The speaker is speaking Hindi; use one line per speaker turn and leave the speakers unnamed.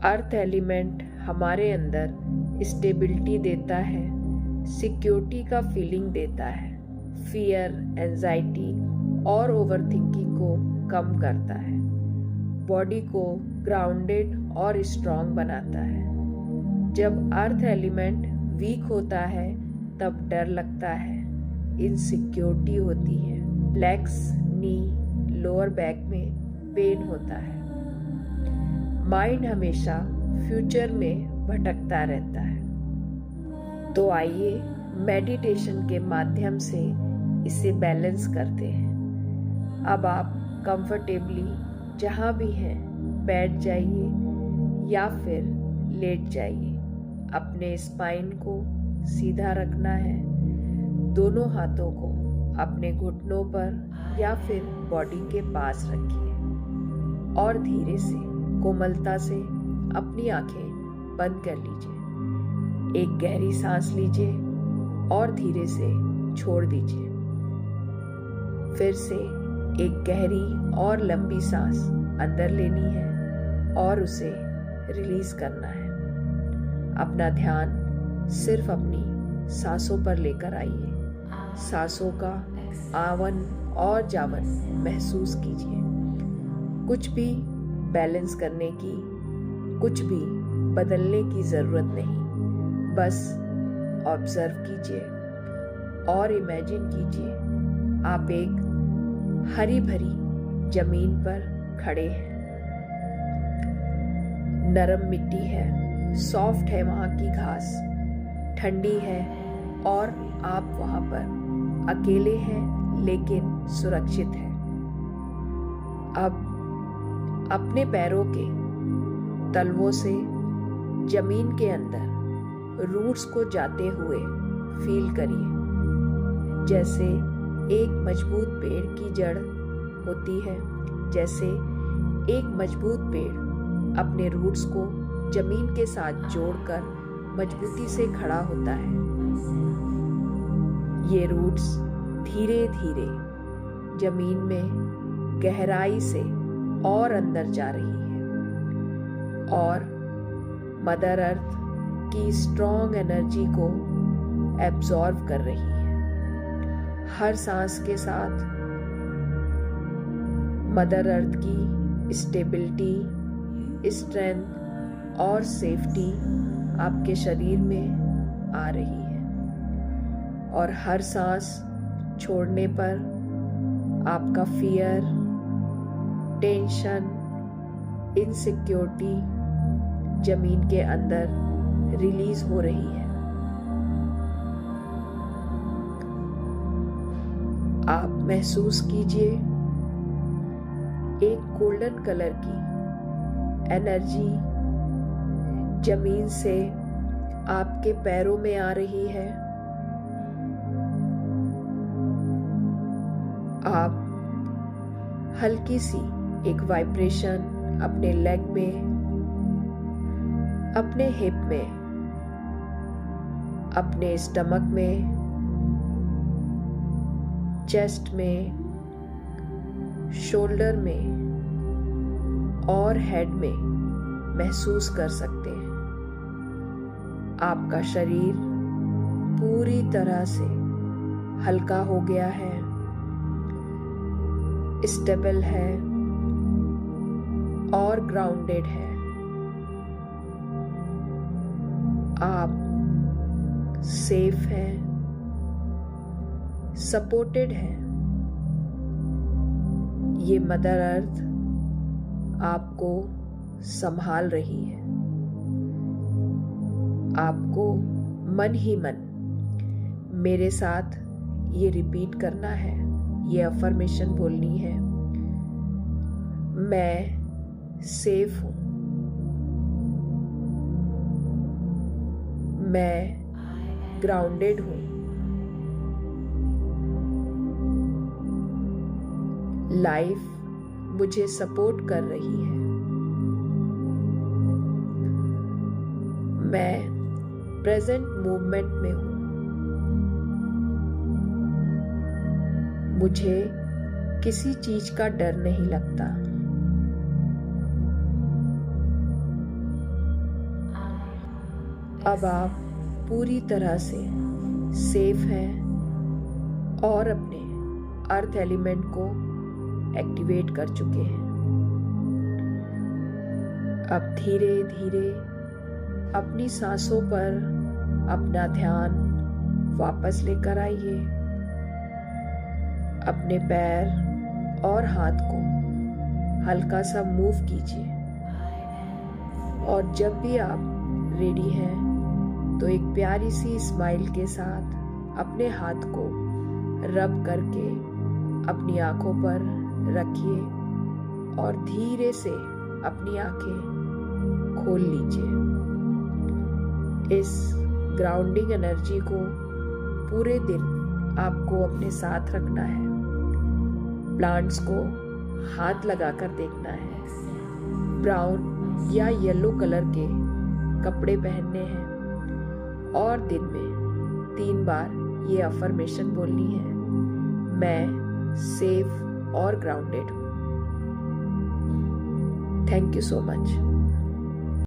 अर्थ एलिमेंट हमारे अंदर स्टेबिलिटी देता है, सिक्योरिटी का फीलिंग देता है, फियर, एंजाइटी और ओवरथिंकिंग को कम करता है, बॉडी को ग्राउंडेड और स्ट्रॉन्ग बनाता है। जब अर्थ एलिमेंट वीक होता है तब डर लगता है, इनसिक्योरिटी होती है, लेग्स, नी, लोअर बैक में पेन होता है। माइंड हमेशा फ्यूचर में भटकता रहता है। तो आइए मेडिटेशन के माध्यम से इसे बैलेंस करते हैं। अब आप कंफर्टेबली जहाँ भी हैं बैठ जाइए या फिर लेट जाइए। अपने स्पाइन को सीधा रखना है। दोनों हाथों को अपने घुटनों पर या फिर बॉडी के पास रखिए और धीरे से कोमलता से अपनी आंखें बंद कर लीजिए। एक गहरी सांस लीजिए और धीरे से छोड़ दीजिए। फिर से एक गहरी और लंबी सांस अंदर लेनी है और उसे रिलीज करना है। अपना ध्यान सिर्फ अपनी सांसों पर लेकर आइए। सांसों का आवन और जावन महसूस कीजिए। कुछ भी बैलेंस करने की, कुछ भी बदलने की ज़रूरत नहीं। बस ऑब्जर्व कीजिए और इमेजिन कीजिए आप एक हरी भरी जमीन पर खड़े हैं। नरम मिट्टी है, सॉफ्ट है वहाँ की घास, ठंडी है और आप वहाँ पर अकेले हैं लेकिन सुरक्षित हैं। अब अपने पैरों के तलवों से जमीन के अंदर रूट्स को जाते हुए फील करिए, जैसे एक मजबूत पेड़ की जड़ होती है। जैसे एक मजबूत पेड़ अपने रूट्स को जमीन के साथ जोड़कर मजबूती से खड़ा होता है। ये रूट्स धीरे धीरे जमीन में गहराई से और अंदर जा रही है और मदर अर्थ की स्ट्रॉन्ग एनर्जी को एब्जॉर्व कर रही है। हर सांस के साथ मदर अर्थ की स्टेबिलिटी, स्ट्रेंथ और सेफ्टी आपके शरीर में आ रही है और हर सांस छोड़ने पर आपका फियर, टेंशन, इनसिक्योरिटी जमीन के अंदर रिलीज हो रही है। आप महसूस कीजिए एक गोल्डन कलर की एनर्जी जमीन से आपके पैरों में आ रही है। आप हल्की सी एक वाइब्रेशन अपने लेग में, अपने हिप में, अपने स्टमक में, चेस्ट में, शोल्डर में और हेड में महसूस कर सकते हैं। आपका शरीर पूरी तरह से हल्का हो गया है, स्टेबल है और ग्राउंडेड है। आप सेफ हैं, सपोर्टेड हैं। ये मदर अर्थ आपको संभाल रही है। आपको मन ही मन मेरे साथ ये रिपीट करना है, ये अफर्मेशन बोलनी है। मैं सेफ हूँ, मैं ग्राउंडेड हूँ, लाइफ मुझे सपोर्ट कर रही है, मैं प्रेजेंट मूवमेंट में हूँ, मुझे किसी चीज का डर नहीं लगता। अब आप पूरी तरह से सेफ हैं और अपने अर्थ एलिमेंट को एक्टिवेट कर चुके हैं। अब धीरे धीरे अपनी सांसों पर अपना ध्यान वापस लेकर आइए। अपने पैर और हाथ को हल्का सा मूव कीजिए और जब भी आप रेडी हैं तो एक प्यारी सी स्माइल के साथ अपने हाथ को रब करके अपनी आंखों पर रखिए और धीरे से अपनी आंखें खोल लीजिए। इस ग्राउंडिंग एनर्जी को पूरे दिन आपको अपने साथ रखना है। प्लांट्स को हाथ लगाकर देखना है। ब्राउन या येलो कलर के कपड़े पहनने हैं और दिन में 3 बार ये अफर्मेशन बोलनी है, मैं सेफ और ग्राउंडेड हूँ। Thank you so much.